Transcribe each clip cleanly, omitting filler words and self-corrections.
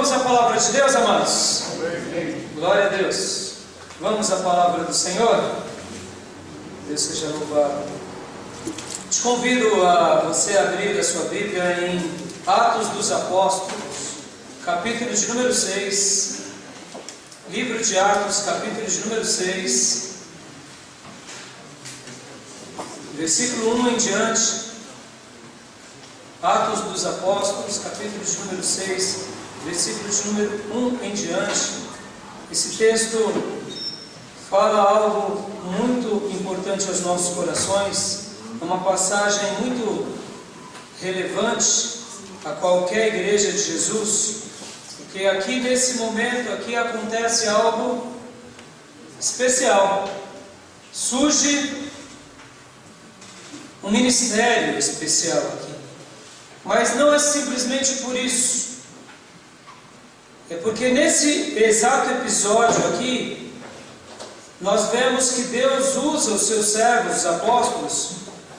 Vamos à palavra de Deus, amados? Glória a Deus. Vamos à palavra do Senhor? Deus seja louvado. Te convido a você abrir a sua Bíblia em Atos dos Apóstolos, capítulo de número 6. Livro de Atos, capítulo de número 6, versículo 1 em diante. Atos dos Apóstolos, capítulo de número 6, versículo de número 1 em diante. Esse texto fala algo muito importante aos nossos corações, é uma passagem muito relevante a qualquer igreja de Jesus, porque aqui nesse momento, aqui acontece algo especial. Surge um ministério especial aqui. Mas não é simplesmente por isso. É porque nesse exato episódio aqui, nós vemos que Deus usa os seus servos, os apóstolos,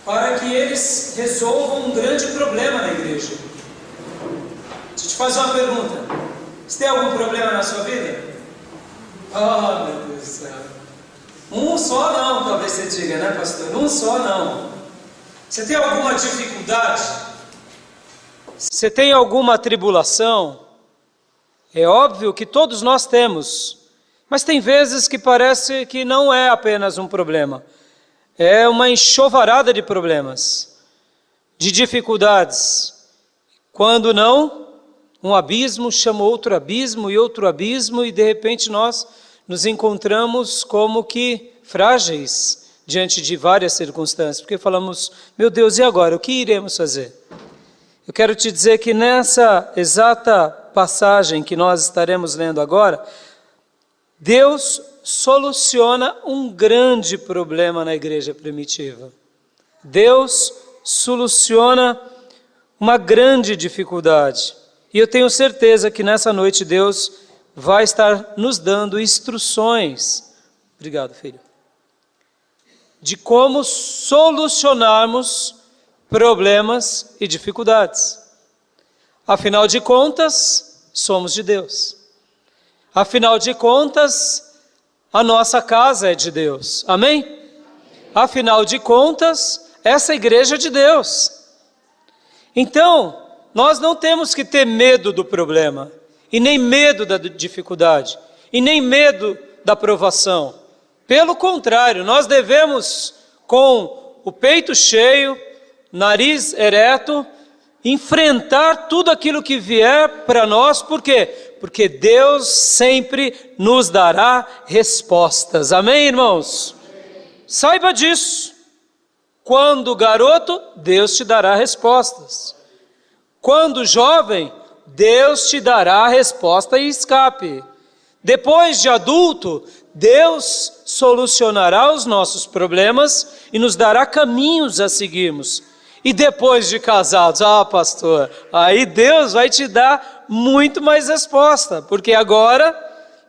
para que eles resolvam um grande problema na igreja. Deixa eu te fazer uma pergunta. Você tem algum problema na sua vida? Oh, meu Deus do céu. Um só não, talvez você diga, né, pastor? Um só não. Você tem alguma dificuldade? Você tem alguma tribulação? É óbvio que todos nós temos. Mas tem vezes que parece que não é apenas um problema. É uma enxovarada de problemas, de dificuldades. Quando não, um abismo chama outro abismo, e de repente nós nos encontramos como que frágeis diante de várias circunstâncias, porque falamos, meu Deus, e agora? O que iremos fazer? Eu quero te dizer que nessa exata passagem que nós estaremos lendo agora, Deus soluciona um grande problema na igreja primitiva. Deus soluciona uma grande dificuldade. E eu tenho certeza que nessa noite Deus vai estar nos dando instruções, obrigado, filho, de como solucionarmos problemas e dificuldades. Afinal de contas, somos de Deus. Afinal de contas, a nossa casa é de Deus. Amém? Afinal de contas, essa igreja é de Deus. Então, nós não temos que ter medo do problema, e nem medo da dificuldade, e nem medo da provação. Pelo contrário, nós devemos, com o peito cheio, nariz ereto, enfrentar tudo aquilo que vier para nós. Por quê? Porque Deus sempre nos dará respostas. Amém, irmãos? Saiba disso. Quando garoto, Deus te dará respostas. Quando jovem, Deus te dará resposta e escape. Depois de adulto, Deus solucionará os nossos problemas e nos dará caminhos a seguirmos. E depois de casados, pastor, aí Deus vai te dar muito mais resposta, porque agora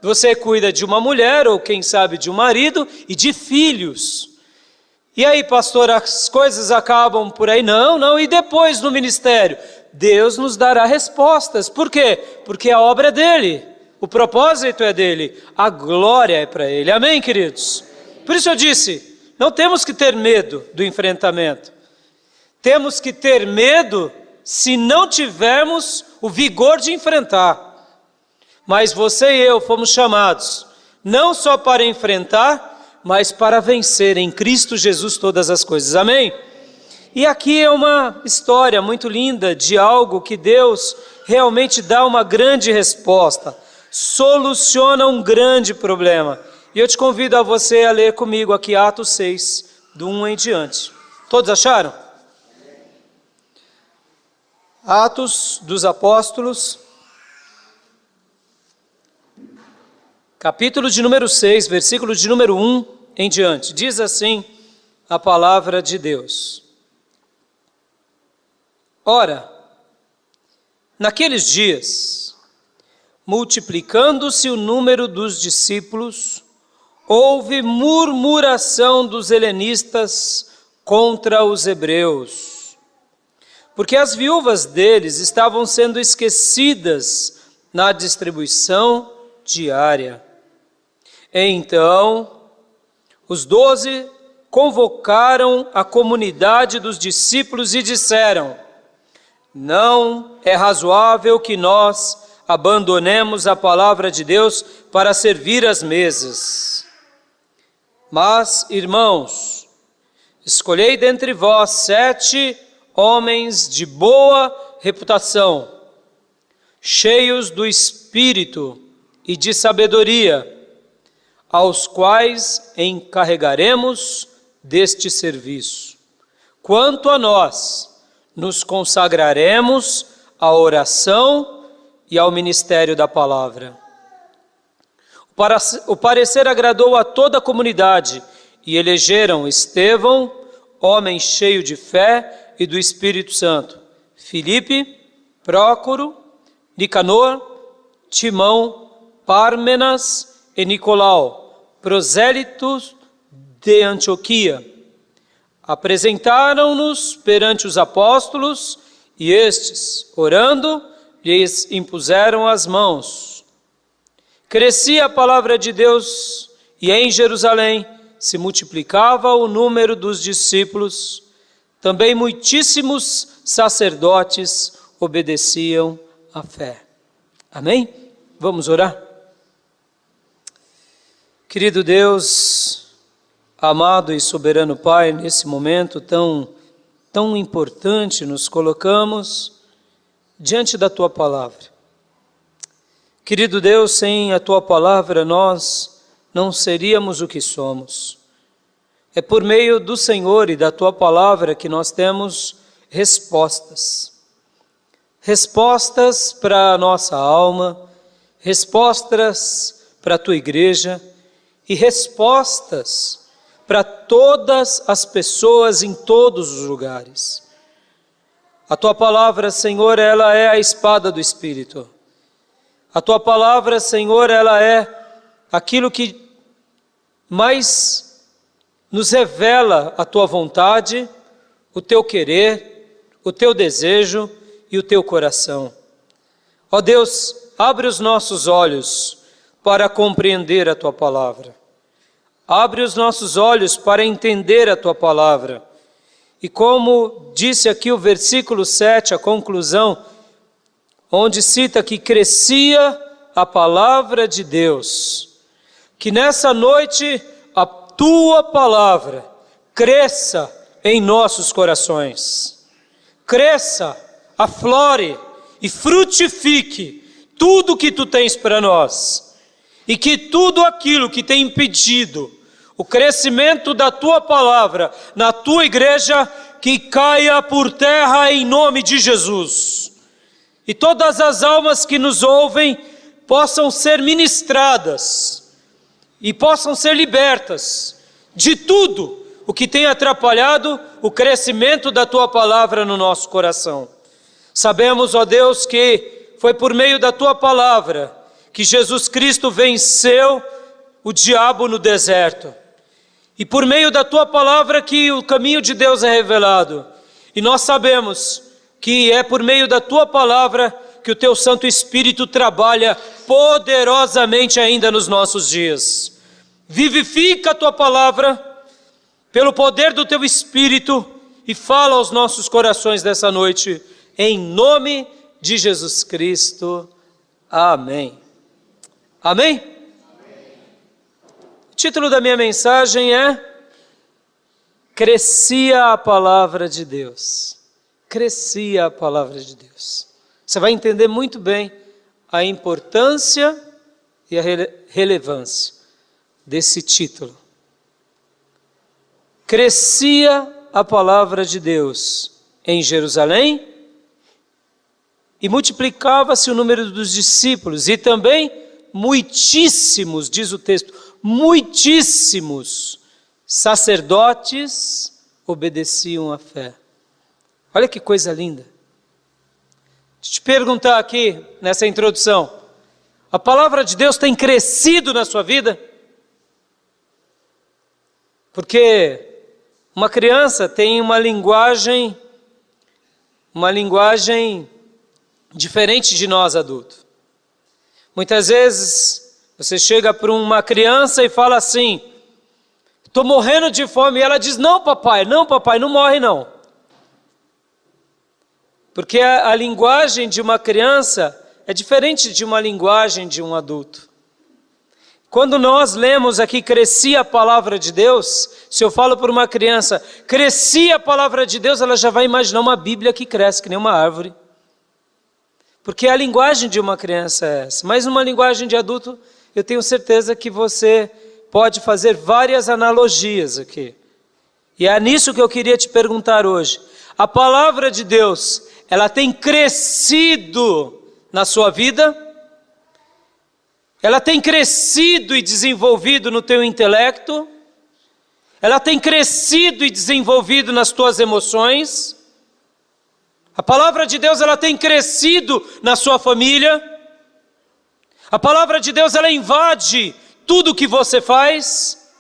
você cuida de uma mulher, ou quem sabe de um marido, e de filhos. E aí, pastor, as coisas acabam por aí? Não, e depois no ministério? Deus nos dará respostas. Por quê? Porque a obra é dele, o propósito é dele, a glória é para ele. Amém, queridos? Por isso eu disse, não temos que ter medo do enfrentamento. Temos que ter medo se não tivermos o vigor de enfrentar. Mas você e eu fomos chamados, não só para enfrentar, mas para vencer em Cristo Jesus todas as coisas. Amém? E aqui é uma história muito linda de algo que Deus realmente dá uma grande resposta, soluciona um grande problema. E eu te convido a você a ler comigo aqui Atos 6, do 1 em diante. Todos acharam? Atos dos Apóstolos, capítulo de número 6, versículo de número 1 em diante. Diz assim a palavra de Deus. Ora, naqueles dias, multiplicando-se o número dos discípulos, houve murmuração dos helenistas contra os hebreus, porque as viúvas deles estavam sendo esquecidas na distribuição diária. Então, os 12 convocaram a comunidade dos discípulos e disseram: não é razoável que nós abandonemos a palavra de Deus para servir às mesas. Mas, irmãos, escolhei dentre vós 7 homens de boa reputação, cheios do Espírito e de sabedoria, aos quais encarregaremos deste serviço. Quanto a nós, nos consagraremos à oração e ao ministério da palavra. O parecer agradou a toda a comunidade e elegeram Estevão, homem cheio de fé e do Espírito Santo, Filipe, Prócoro, Nicanor, Timão, Pármenas e Nicolau, prosélitos de Antioquia. Apresentaram-nos perante os apóstolos e estes, orando, lhes impuseram as mãos. Crescia a palavra de Deus e em Jerusalém se multiplicava o número dos discípulos. Também muitíssimos sacerdotes obedeciam à fé. Amém? Vamos orar? Querido Deus, amado e soberano Pai, nesse momento tão importante, nos colocamos diante da Tua Palavra. Querido Deus, sem a Tua Palavra nós não seríamos o que somos. É por meio do Senhor e da Tua Palavra que nós temos respostas. Respostas para a nossa alma, respostas para a Tua igreja e respostas para todas as pessoas em todos os lugares. A Tua Palavra, Senhor, ela é a espada do Espírito. A Tua Palavra, Senhor, ela é aquilo que mais nos revela a Tua vontade, o Teu querer, o Teu desejo e o Teu coração. Ó Deus, abre os nossos olhos para compreender a Tua Palavra. Abre os nossos olhos para entender a Tua Palavra. E como disse aqui o versículo 7, a conclusão, onde cita que crescia a palavra de Deus, que nessa noite a Tua Palavra cresça em nossos corações, cresça, aflore e frutifique tudo que Tu tens para nós, e que tudo aquilo que tem impedido o crescimento da Tua Palavra na Tua igreja, que caia por terra em nome de Jesus. E todas as almas que nos ouvem possam ser ministradas e possam ser libertas de tudo o que tem atrapalhado o crescimento da Tua Palavra no nosso coração. Sabemos, ó Deus, que foi por meio da Tua Palavra que Jesus Cristo venceu o diabo no deserto. E por meio da Tua Palavra que o caminho de Deus é revelado. E nós sabemos que é por meio da Tua Palavra que o Teu Santo Espírito trabalha poderosamente ainda nos nossos dias. Vivifica a Tua Palavra pelo poder do Teu Espírito e fala aos nossos corações dessa noite, em nome de Jesus Cristo. Amém. Amém? Amém. O título da minha mensagem é Crescia a Palavra de Deus. Crescia a Palavra de Deus. Você vai entender muito bem a importância e a relevância desse título. Crescia a Palavra de Deus em Jerusalém e multiplicava-se o número dos discípulos e também muitíssimos, diz o texto, muitíssimos sacerdotes obedeciam à fé. Olha que coisa linda. Deixa eu te perguntar aqui, nessa introdução, a palavra de Deus tem crescido na sua vida? Porque uma criança tem uma linguagem diferente de nós adultos. Muitas vezes você chega para uma criança e fala assim: estou morrendo de fome. E ela diz: não papai, não morre não. Porque a linguagem de uma criança é diferente de uma linguagem de um adulto. Quando nós lemos aqui, crescia a palavra de Deus, se eu falo para uma criança, crescia a palavra de Deus, ela já vai imaginar uma Bíblia que cresce, que nem uma árvore. Porque a linguagem de uma criança é essa. Mas numa linguagem de adulto, eu tenho certeza que você pode fazer várias analogias aqui. E é nisso que eu queria te perguntar hoje. A palavra de Deus, ela tem crescido na sua vida? Ela tem crescido e desenvolvido no teu intelecto? Ela tem crescido e desenvolvido nas tuas emoções? A palavra de Deus, ela tem crescido na sua família? A palavra de Deus, ela invade tudo que você faz?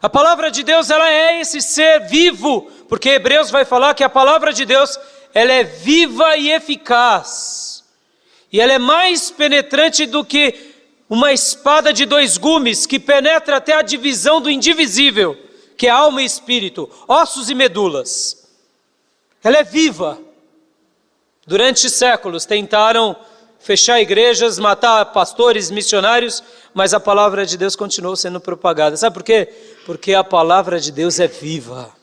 A palavra de Deus, ela é esse ser vivo, porque Hebreus vai falar que a palavra de Deus, ela é viva e eficaz. E ela é mais penetrante do que uma espada de 2 gumes, que penetra até a divisão do indivisível, que é alma e espírito, ossos e medulas. Ela é viva. Durante séculos tentaram fechar igrejas, matar pastores, missionários, mas a palavra de Deus continuou sendo propagada. Sabe por quê? Porque a palavra de Deus é viva.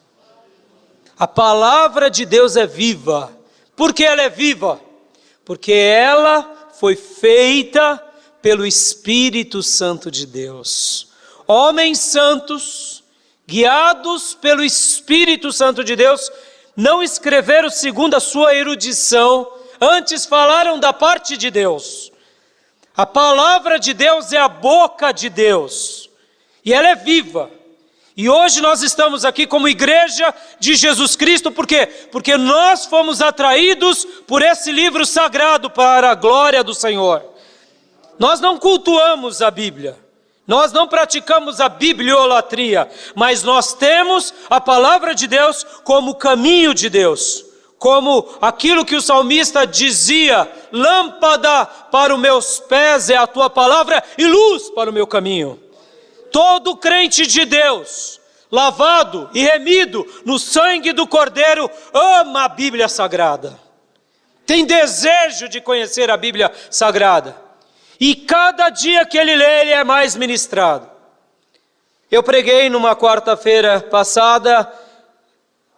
A palavra de Deus é viva. Por que ela é viva? Porque ela foi feita pelo Espírito Santo de Deus. Homens santos, guiados pelo Espírito Santo de Deus, não escreveram segundo a sua erudição, antes falaram da parte de Deus. A palavra de Deus é a boca de Deus, e ela é viva. E hoje nós estamos aqui como igreja de Jesus Cristo, por quê? Porque nós fomos atraídos por esse livro sagrado para a glória do Senhor. Nós não cultuamos a Bíblia, nós não praticamos a bibliolatria, mas nós temos a palavra de Deus como caminho de Deus, como aquilo que o salmista dizia: lâmpada para os meus pés é a tua palavra e luz para o meu caminho. Todo crente de Deus, lavado e remido no sangue do Cordeiro, ama a Bíblia Sagrada. Tem desejo de conhecer a Bíblia Sagrada. E cada dia que ele lê, ele é mais ministrado. Eu preguei numa quarta-feira passada,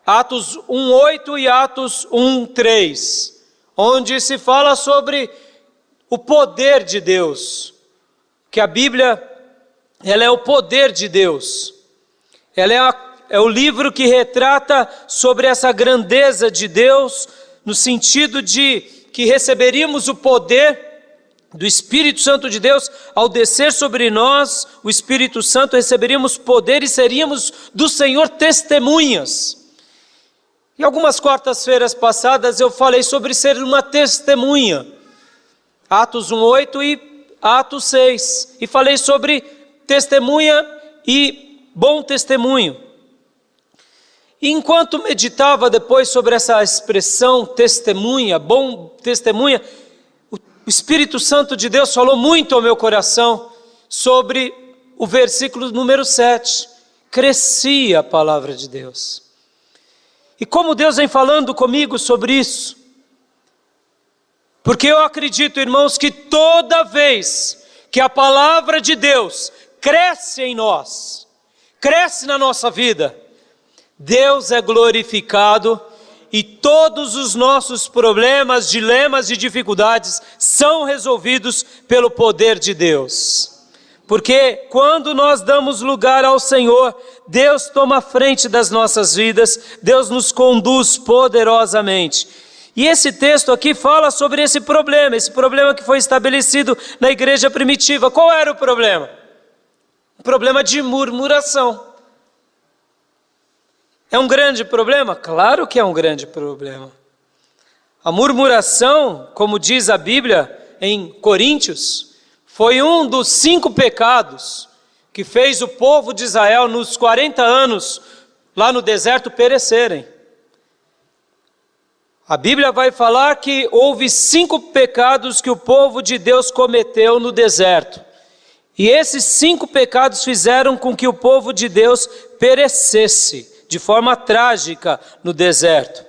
Atos 1:8 e Atos 1:3, onde se fala sobre o poder de Deus. Que a Bíblia, ela é o poder de Deus. Ela é o livro que retrata sobre essa grandeza de Deus, no sentido de que receberíamos o poder do Espírito Santo de Deus. Ao descer sobre nós, o Espírito Santo, receberíamos poder e seríamos do Senhor testemunhas. E algumas quartas-feiras passadas eu falei sobre ser uma testemunha. Atos 1:8 e Atos 6. E falei sobre testemunha e bom testemunho. E enquanto meditava depois sobre essa expressão testemunha, bom testemunha, o Espírito Santo de Deus falou muito ao meu coração sobre o versículo número 7. Crescia a palavra de Deus. E como Deus vem falando comigo sobre isso? Porque eu acredito, irmãos, que toda vez que a palavra de Deus cresce em nós, cresce na nossa vida, Deus é glorificado e todos os nossos problemas, dilemas e dificuldades são resolvidos pelo poder de Deus. Porque quando nós damos lugar ao Senhor, Deus toma a frente das nossas vidas, Deus nos conduz poderosamente. E esse texto aqui fala sobre esse problema que foi estabelecido na igreja primitiva. Qual era o problema? Um problema de murmuração. É um grande problema? Claro que é um grande problema. A murmuração, como diz a Bíblia em Coríntios, foi um dos 5 pecados que fez o povo de Israel nos 40 anos lá no deserto perecerem. A Bíblia vai falar que houve 5 pecados que o povo de Deus cometeu no deserto. E esses 5 pecados fizeram com que o povo de Deus perecesse de forma trágica no deserto.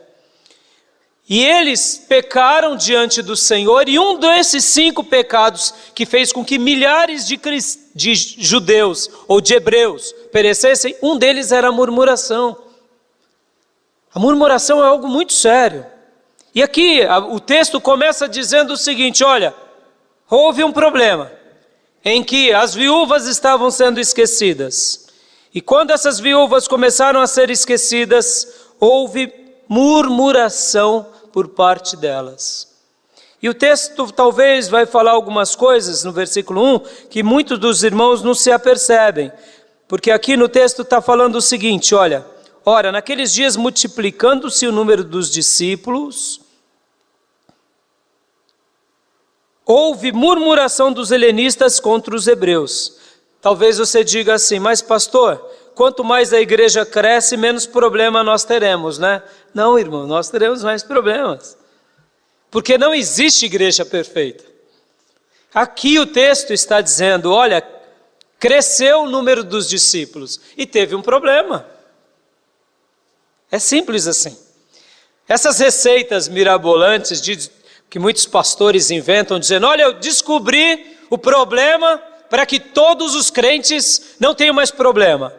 E eles pecaram diante do Senhor, e um desses 5 pecados que fez com que milhares de judeus ou de hebreus perecessem, um deles era a murmuração. A murmuração é algo muito sério. E aqui o texto começa dizendo o seguinte: olha, houve um problema em que as viúvas estavam sendo esquecidas. E quando essas viúvas começaram a ser esquecidas, houve murmuração por parte delas. E o texto talvez vai falar algumas coisas no versículo 1 que muitos dos irmãos não se apercebem. Porque aqui no texto está falando o seguinte: olha, ora, naqueles dias multiplicando-se o número dos discípulos, houve murmuração dos helenistas contra os hebreus. Talvez você diga assim: mas pastor, quanto mais a igreja cresce, menos problema nós teremos, né? Não, irmão, nós teremos mais problemas. Porque não existe igreja perfeita. Aqui o texto está dizendo: olha, cresceu o número dos discípulos e teve um problema. É simples assim. Essas receitas mirabolantes que muitos pastores inventam, dizendo: olha, eu descobri o problema para que todos os crentes não tenham mais problema.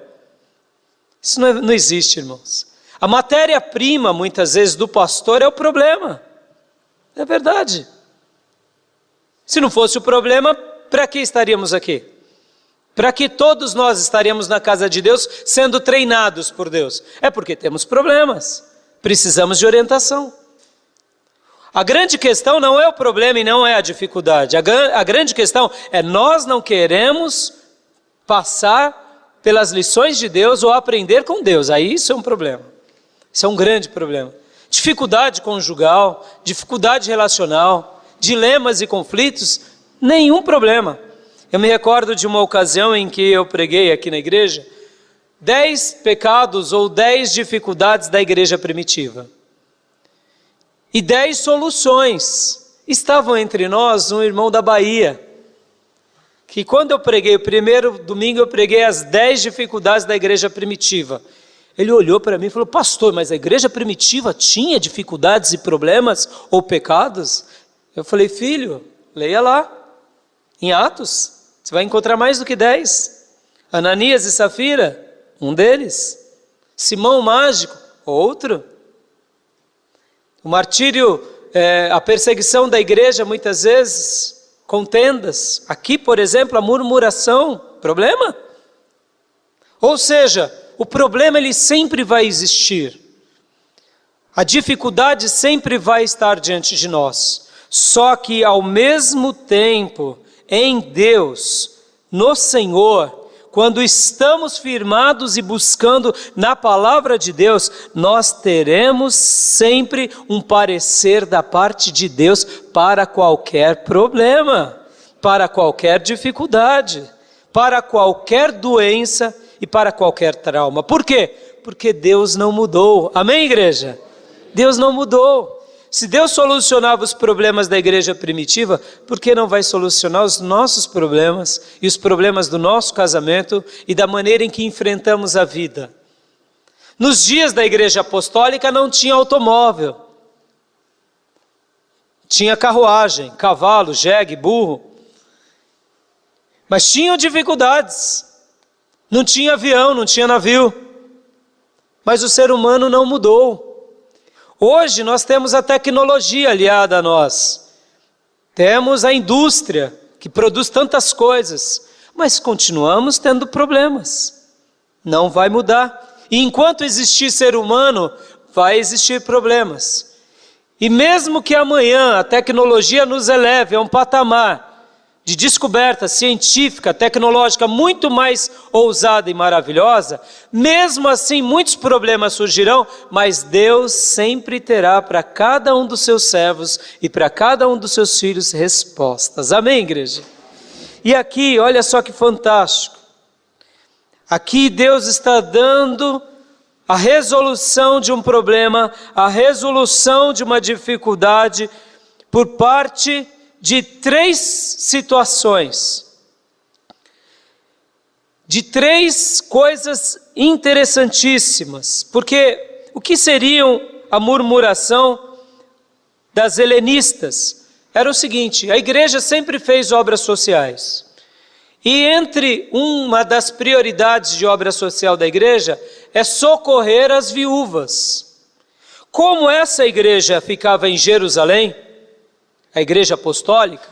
Isso não existe, irmãos. A matéria-prima, muitas vezes, do pastor é o problema. É verdade. Se não fosse o problema, para que estaríamos aqui? Para que todos nós estaríamos na casa de Deus, sendo treinados por Deus? É porque temos problemas. Precisamos de orientação. A grande questão não é o problema e não é a dificuldade. A grande questão é: nós não queremos passar pelas lições de Deus ou aprender com Deus. Aí isso é um problema. Isso é um grande problema. Dificuldade conjugal, dificuldade relacional, dilemas e conflitos, nenhum problema. Eu me recordo de uma ocasião em que eu preguei aqui na igreja 10 pecados ou 10 dificuldades da igreja primitiva. E 10 soluções. Estavam entre nós um irmão da Bahia, que quando eu preguei, o primeiro domingo eu preguei as 10 dificuldades da igreja primitiva. Ele olhou para mim e falou: pastor, mas a igreja primitiva tinha dificuldades e problemas ou pecados? Eu falei: filho, leia lá, em Atos, você vai encontrar mais do que 10. Ananias e Safira, um deles. Simão o mágico, outro. O martírio, a perseguição da igreja, muitas vezes, contendas. Aqui, por exemplo, a murmuração, problema. Ou seja, o problema ele sempre vai existir. A dificuldade sempre vai estar diante de nós. Só que ao mesmo tempo, em Deus, no Senhor, quando estamos firmados e buscando na palavra de Deus, nós teremos sempre um parecer da parte de Deus para qualquer problema, para qualquer dificuldade, para qualquer doença e para qualquer trauma. Por quê? Porque Deus não mudou. Amém, igreja? Deus não mudou. Se Deus solucionava os problemas da igreja primitiva, por que não vai solucionar os nossos problemas e os problemas do nosso casamento e da maneira em que enfrentamos a vida? Nos dias da igreja apostólica não tinha automóvel. Tinha carruagem, cavalo, jegue, burro. Mas tinham dificuldades. Não tinha avião, não tinha navio. Mas o ser humano não mudou. Hoje nós temos a tecnologia aliada a nós. Temos a indústria que produz tantas coisas. Mas continuamos tendo problemas. Não vai mudar. E enquanto existir ser humano, vai existir problemas. E mesmo que amanhã a tecnologia nos eleve a um patamar de descoberta científica, tecnológica muito mais ousada e maravilhosa, mesmo assim muitos problemas surgirão, mas Deus sempre terá para cada um dos seus servos e para cada um dos seus filhos respostas. Amém, igreja? E aqui, olha só que fantástico. Aqui Deus está dando a resolução de um problema, a resolução de uma dificuldade por parte de 3 situações, de 3 coisas interessantíssimas, porque o que seriam a murmuração das helenistas? Era o seguinte: a igreja sempre fez obras sociais, e entre uma das prioridades de obra social da igreja é socorrer as viúvas. Como essa igreja ficava em Jerusalém, a igreja apostólica,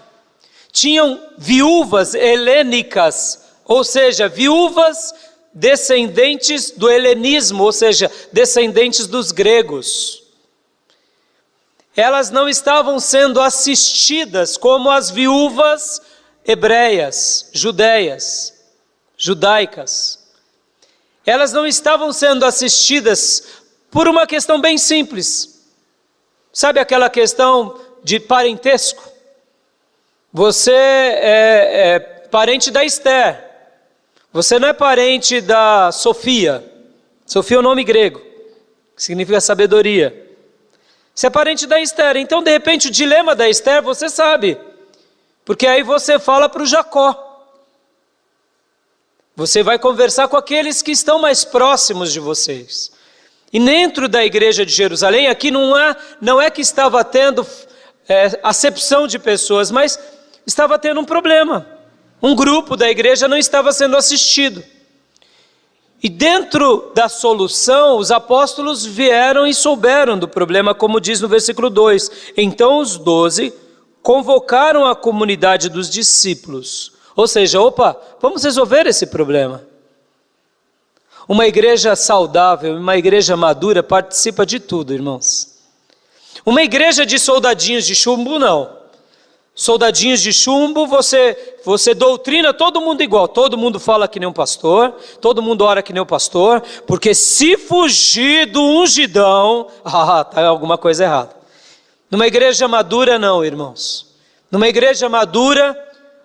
tinham viúvas helênicas, ou seja, viúvas descendentes do helenismo, ou seja, descendentes dos gregos. Elas não estavam sendo assistidas como as viúvas hebreias, judaicas. Elas não estavam sendo assistidas por uma questão bem simples. Sabe aquela questão de parentesco? Você é parente da Esther. Você não é parente da Sofia. Sofia é o nome grego, que significa sabedoria. Você é parente da Esther. Então, de repente, o dilema da Esther você sabe. Porque aí você fala para o Jacó. Você vai conversar com aqueles que estão mais próximos de vocês. E dentro da igreja de Jerusalém, aqui não é que estava tendo acepção de pessoas, mas estava tendo um problema. Um grupo da igreja não estava sendo assistido. E dentro da solução, os apóstolos vieram e souberam do problema, como diz no versículo 2. Então os 12 convocaram a comunidade dos discípulos. Ou seja, vamos resolver esse problema. Uma igreja saudável, uma igreja madura participa de tudo, irmãos. Uma igreja de soldadinhos de chumbo, não. Soldadinhos de chumbo, você doutrina todo mundo igual. Todo mundo fala que nem um pastor, todo mundo ora que nem um pastor, porque se fugir do ungidão, tá alguma coisa errada. Numa igreja madura não, irmãos. Numa igreja madura,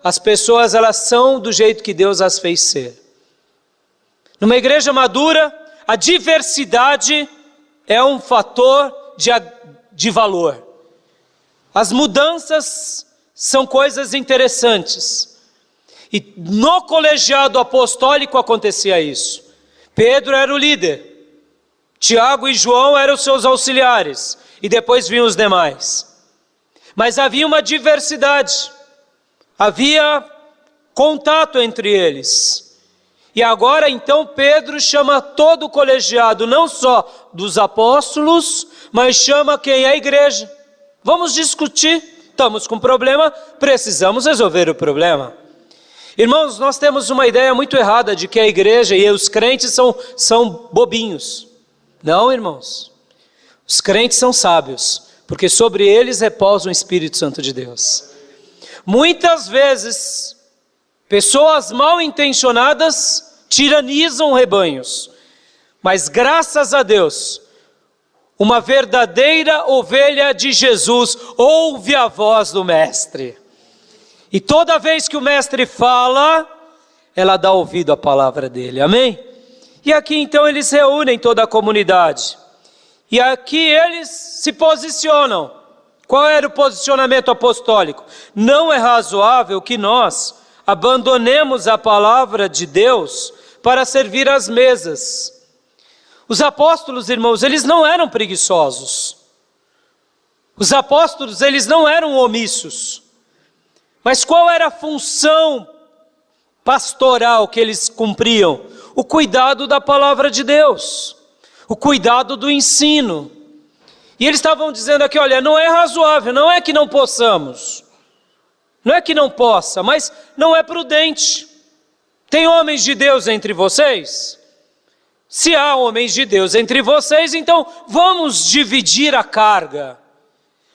as pessoas elas são do jeito que Deus as fez ser. Numa igreja madura, a diversidade é um fator de valor. As mudanças são coisas interessantes. E no colegiado apostólico acontecia isso. Pedro era o líder. Tiago e João eram os seus auxiliares. E depois vinham os demais. Mas havia uma diversidade. Havia contato entre eles. E agora então Pedro chama todo o colegiado, não só dos apóstolos, mas chama quem? A igreja. Vamos discutir. Estamos com um problema, precisamos resolver o problema. Irmãos, nós temos uma ideia muito errada de que a igreja e os crentes são bobinhos. Não, irmãos. Os crentes são sábios, porque sobre eles repousa o Espírito Santo de Deus. Muitas vezes, pessoas mal intencionadas tiranizam rebanhos, mas graças a Deus, uma verdadeira ovelha de Jesus ouve a voz do Mestre. E toda vez que o Mestre fala, ela dá ouvido à palavra dele, amém? E aqui então eles reúnem toda a comunidade. E aqui eles se posicionam. Qual era o posicionamento apostólico? Não é razoável que nós abandonemos a palavra de Deus para servir às mesas. Os apóstolos, irmãos, eles não eram preguiçosos. Os apóstolos, eles não eram omissos. Mas qual era a função pastoral que eles cumpriam? O cuidado da palavra de Deus. O cuidado do ensino. E eles estavam dizendo aqui, olha, não é razoável, não é que não possamos. Não é que não possa, mas não é prudente. Tem homens de Deus entre vocês? Se há homens de Deus entre vocês, então vamos dividir a carga.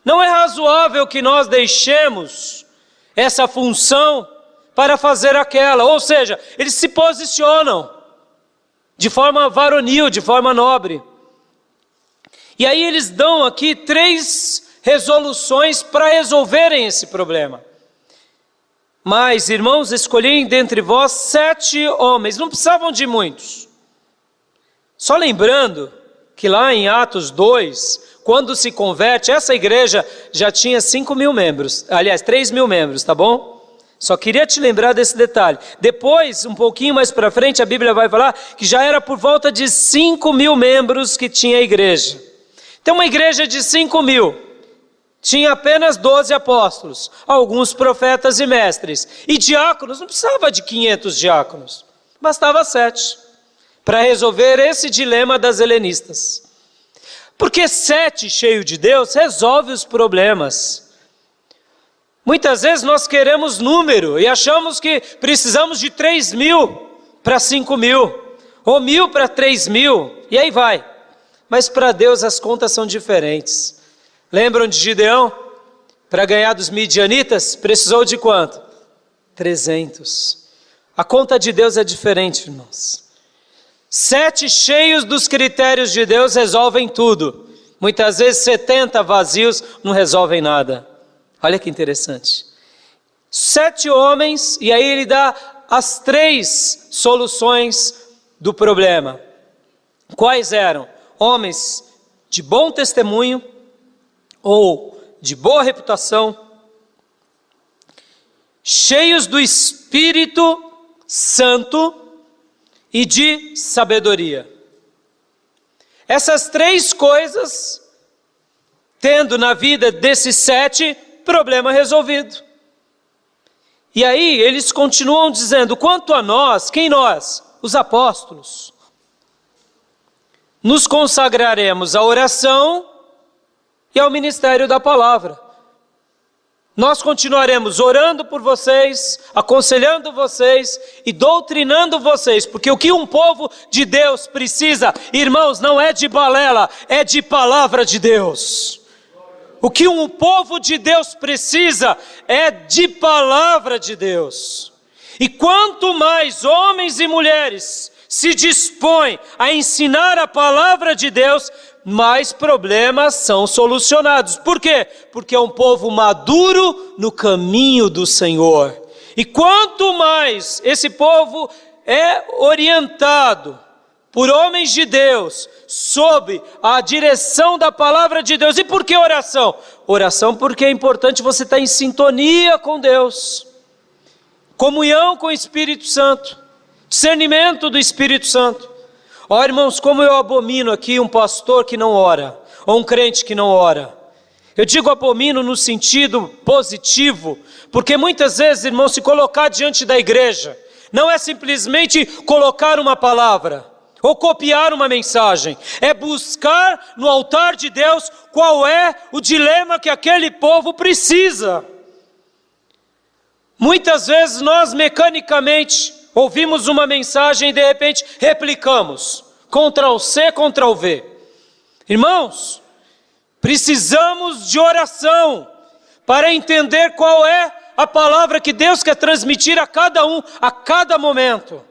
Não é razoável que nós deixemos essa função para fazer aquela. Ou seja, eles se posicionam de forma varonil, de forma nobre. E aí eles dão aqui 3 resoluções para resolverem esse problema. Mas, irmãos, escolhi dentre vós 7 homens, não precisavam de muitos. Só lembrando que lá em Atos 2, quando se converte, essa igreja já tinha 5.000 membros, aliás, 3.000 membros, tá bom? Só queria te lembrar desse detalhe. Depois, um pouquinho mais para frente, a Bíblia vai falar que já era por volta de 5.000 membros que tinha a igreja. Então, uma igreja de 5.000, tinha apenas 12 apóstolos, alguns profetas e mestres. E diáconos, não precisava de 500 diáconos, bastava 7, para resolver esse dilema das helenistas. Porque 7 cheio de Deus resolve os problemas. Muitas vezes nós queremos número e achamos que precisamos de 3.000 para 5.000, ou 1.000 para 3.000, e aí vai. Mas para Deus as contas são diferentes. Lembram de Gideão? Para ganhar dos midianitas, precisou de quanto? 300. A conta de Deus é diferente, irmãos. 7 cheios dos critérios de Deus resolvem tudo. Muitas vezes 70 vazios não resolvem nada. Olha que interessante. 7 homens, e aí ele dá as 3 soluções do problema. Quais eram? Homens de bom testemunho, ou de boa reputação, cheios do Espírito Santo e de sabedoria. Essas 3 coisas, tendo na vida desses 7, problema resolvido. E aí eles continuam dizendo, quanto a nós, quem nós? Os apóstolos. Nos consagraremos à oração e ao ministério da palavra. Nós continuaremos orando por vocês, aconselhando vocês e doutrinando vocês, porque o que um povo de Deus precisa, irmãos, não é de balela, é de palavra de Deus. O que um povo de Deus precisa é de palavra de Deus. E quanto mais homens e mulheres se dispõem a ensinar a palavra de Deus, mais problemas são solucionados. Por quê? Porque é um povo maduro no caminho do Senhor. E quanto mais esse povo é orientado por homens de Deus, sob a direção da palavra de Deus. E por que oração? Oração porque é importante você estar em sintonia com Deus, comunhão com o Espírito Santo, discernimento do Espírito Santo. Ó irmãos, como eu abomino aqui um pastor que não ora, ou um crente que não ora. Eu digo abomino no sentido positivo, porque muitas vezes, irmãos, se colocar diante da igreja, não é simplesmente colocar uma palavra, ou copiar uma mensagem, é buscar no altar de Deus qual é o dilema que aquele povo precisa. Muitas vezes nós mecanicamente ouvimos uma mensagem e de repente replicamos, Ctrl+C, Ctrl+V. Irmãos, precisamos de oração para entender qual é a palavra que Deus quer transmitir a cada um, a cada momento.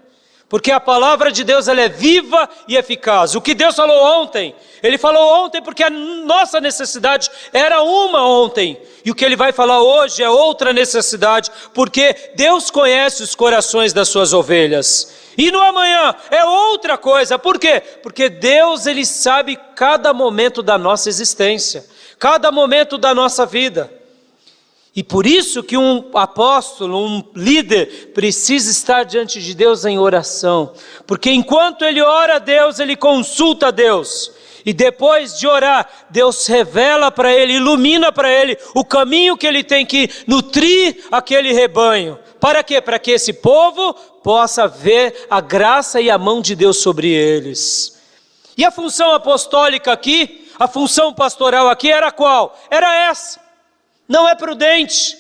Porque a palavra de Deus ela é viva e eficaz. O que Deus falou ontem, Ele falou ontem porque a nossa necessidade era uma ontem. E o que Ele vai falar hoje é outra necessidade, porque Deus conhece os corações das suas ovelhas. E no amanhã é outra coisa. Por quê? Porque Deus Ele sabe cada momento da nossa existência, cada momento da nossa vida. E por isso que um apóstolo, um líder, precisa estar diante de Deus em oração. Porque enquanto ele ora a Deus, ele consulta a Deus. E depois de orar, Deus revela para ele, ilumina para ele o caminho que ele tem que nutrir aquele rebanho. Para quê? Para que esse povo possa ver a graça e a mão de Deus sobre eles. E a função apostólica aqui, a função pastoral aqui era qual? Era essa. Não é prudente.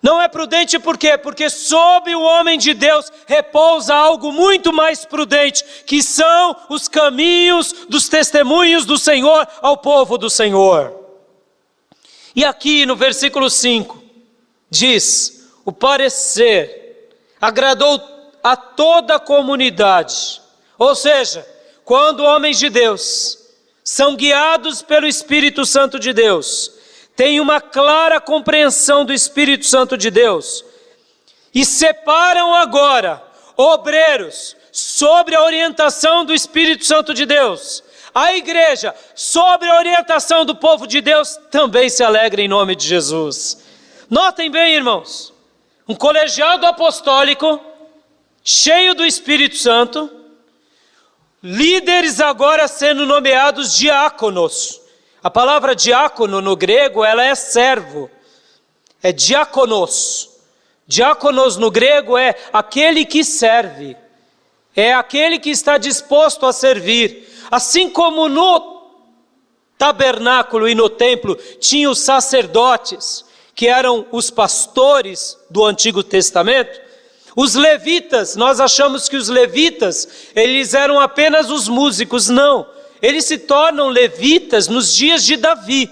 Não é prudente por quê? Porque sob o homem de Deus repousa algo muito mais prudente, que são os caminhos dos testemunhos do Senhor ao povo do Senhor. E aqui no versículo 5, diz, o parecer agradou a toda a comunidade. Ou seja, quando homens de Deus são guiados pelo Espírito Santo de Deus, tem uma clara compreensão do Espírito Santo de Deus, e separam agora obreiros sobre a orientação do Espírito Santo de Deus, a igreja, sobre a orientação do povo de Deus, também se alegra em nome de Jesus. Notem bem, irmãos, um colegiado apostólico, cheio do Espírito Santo, líderes agora sendo nomeados diáconos. A palavra diácono no grego, ela é servo, é diáconos. Diáconos no grego é aquele que serve, é aquele que está disposto a servir. Assim como no tabernáculo e no templo tinha os sacerdotes, que eram os pastores do Antigo Testamento, os levitas, nós achamos que os levitas, eles eram apenas os músicos. Não, eles se tornam levitas nos dias de Davi.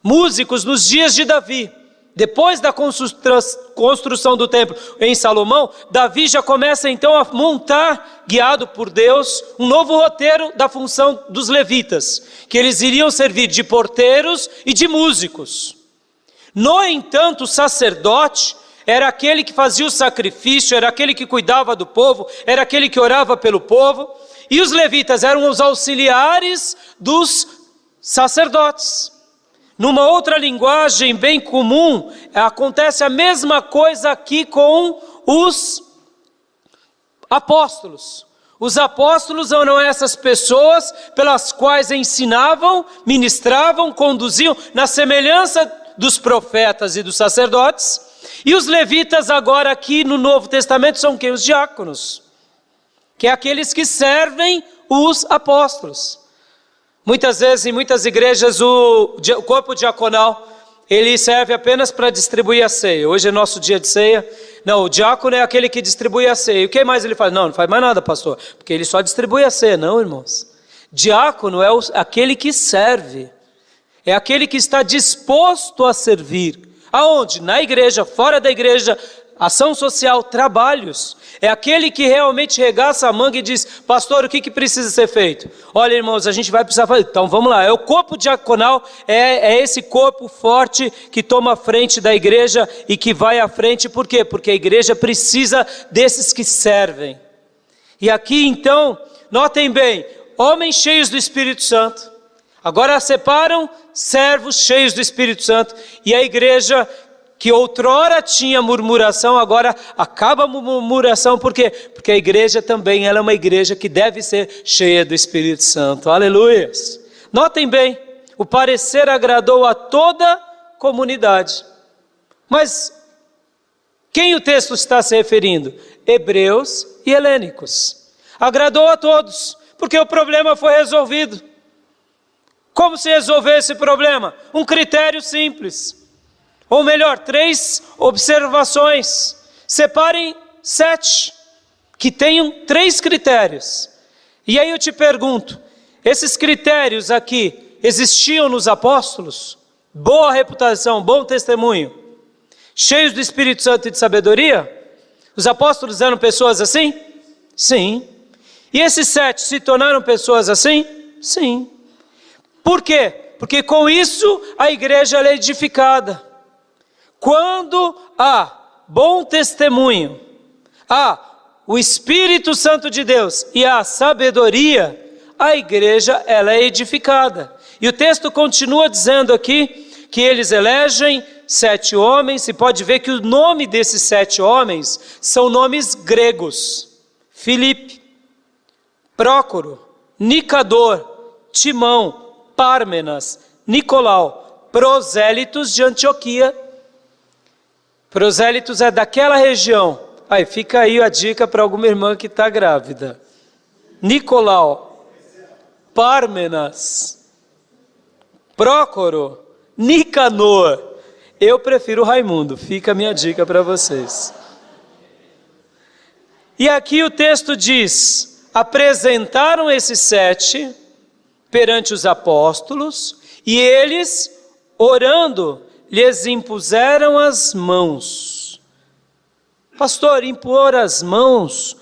Músicos nos dias de Davi. Depois da construção do templo em Salomão, Davi já começa então a montar, guiado por Deus, um novo roteiro da função dos levitas, que eles iriam servir de porteiros e de músicos. No entanto, o sacerdote era aquele que fazia o sacrifício, era aquele que cuidava do povo, era aquele que orava pelo povo, e os levitas eram os auxiliares dos sacerdotes. Numa outra linguagem bem comum, acontece a mesma coisa aqui com os apóstolos. Os apóstolos eram essas pessoas pelas quais ensinavam, ministravam, conduziam, na semelhança dos profetas e dos sacerdotes. E os levitas agora aqui no Novo Testamento são quem? Os diáconos, que é aqueles que servem os apóstolos. Muitas vezes, em muitas igrejas, o corpo diaconal, ele serve apenas para distribuir a ceia. Hoje é nosso dia de ceia. Não, o diácono é aquele que distribui a ceia. E o que mais ele faz? Não, não faz mais nada, pastor, porque ele só distribui a ceia. Não, irmãos. Diácono é aquele que serve. É aquele que está disposto a servir. Aonde? Na igreja, fora da igreja, ação social, trabalhos. É aquele que realmente regaça a manga e diz: pastor, o que precisa ser feito? Olha, irmãos, a gente vai precisar fazer. Então vamos lá, é o corpo diaconal, é esse corpo forte que toma a frente da igreja e que vai à frente. Por quê? Porque a igreja precisa desses que servem. E aqui então, notem bem, homens cheios do Espírito Santo, agora separam servos cheios do Espírito Santo, e a igreja que outrora tinha murmuração, agora acaba a murmuração. Por quê? Porque a igreja também, ela é uma igreja que deve ser cheia do Espírito Santo. Aleluia! Notem bem, o parecer agradou a toda a comunidade. Mas quem o texto está se referindo? Hebreus e helênicos. Agradou a todos, porque o problema foi resolvido. Como se resolveu esse problema? Um critério simples. Ou melhor, 3 observações. Separem 7, que tenham 3 critérios. E aí eu te pergunto, esses critérios aqui existiam nos apóstolos? Boa reputação, bom testemunho, cheios do Espírito Santo e de sabedoria? Os apóstolos eram pessoas assim? Sim. E esses 7 se tornaram pessoas assim? Sim. Por quê? Porque com isso a igreja é edificada. Quando há bom testemunho, há o Espírito Santo de Deus e há sabedoria, a igreja ela é edificada. E o texto continua dizendo aqui que eles elegem 7 homens, e pode ver que o nome desses 7 homens são nomes gregos: Filipe, Prócoro, Nicador, Timão, Pármenas, Nicolau, prosélitos de Antioquia. Prosélitos é daquela região. Aí fica aí a dica para alguma irmã que está grávida. Nicolau, Pármenas, Prócoro, Nicanor. Eu prefiro Raimundo, fica a minha dica para vocês. E aqui o texto diz: apresentaram esses 7 perante os apóstolos, e eles, orando, lhes impuseram as mãos. Pastor, impor as mãos,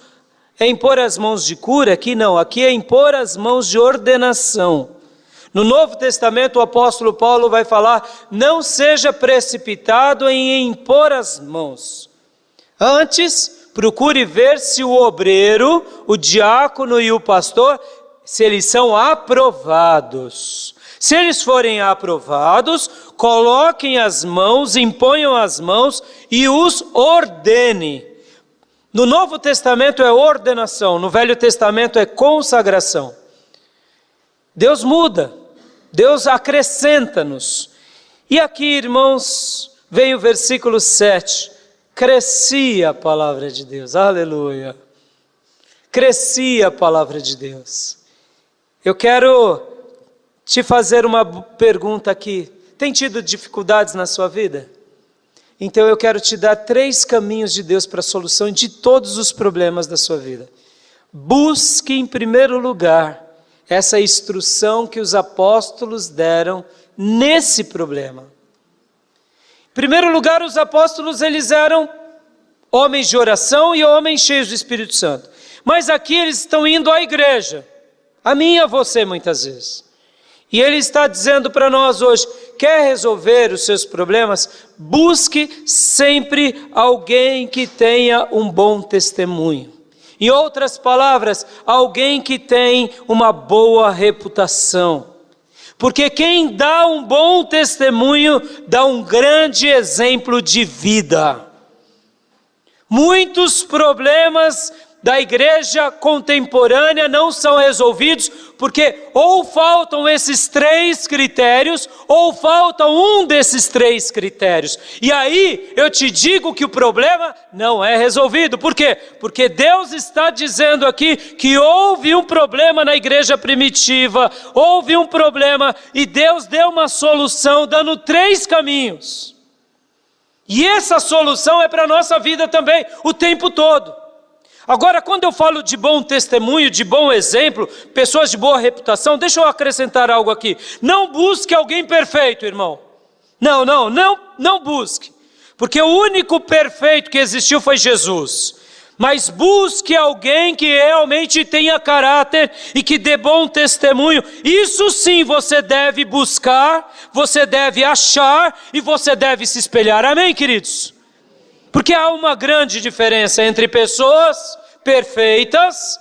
é impor as mãos de cura? Aqui não, aqui é impor as mãos de ordenação. No Novo Testamento o apóstolo Paulo vai falar: não seja precipitado em impor as mãos. Antes, procure ver se o obreiro, o diácono e o pastor, se eles são aprovados. Se eles forem aprovados, coloquem as mãos, imponham as mãos e os ordene. No Novo Testamento é ordenação, no Velho Testamento é consagração. Deus muda, Deus acrescenta-nos. E aqui, irmãos, vem o versículo 7. Crescia a palavra de Deus, aleluia. Crescia a palavra de Deus. Eu quero te fazer uma pergunta aqui. Tem tido dificuldades na sua vida? Então eu quero te dar 3 caminhos de Deus para a solução de todos os problemas da sua vida. Busque em primeiro lugar essa instrução que os apóstolos deram nesse problema. Em primeiro lugar, os apóstolos, eles eram homens de oração e homens cheios do Espírito Santo. Mas aqui eles estão indo à igreja, a mim e a você muitas vezes. E ele está dizendo para nós hoje, quer resolver os seus problemas? Busque sempre alguém que tenha um bom testemunho. Em outras palavras, alguém que tem uma boa reputação. Porque quem dá um bom testemunho, dá um grande exemplo de vida. Muitos problemas da igreja contemporânea não são resolvidos porque ou faltam esses 3 critérios ou falta um desses 3 critérios. E aí eu te digo que o problema não é resolvido. Por quê? Porque Deus está dizendo aqui que houve um problema na igreja primitiva, houve um problema e Deus deu uma solução dando 3 caminhos. E essa solução é para a nossa vida também, o tempo todo. Agora, quando eu falo de bom testemunho, de bom exemplo, pessoas de boa reputação, deixa eu acrescentar algo aqui. Não busque alguém perfeito, irmão. Não busque. Porque o único perfeito que existiu foi Jesus. Mas busque alguém que realmente tenha caráter e que dê bom testemunho. Isso sim você deve buscar, você deve achar e você deve se espelhar. Amém, queridos? Porque há uma grande diferença entre pessoas perfeitas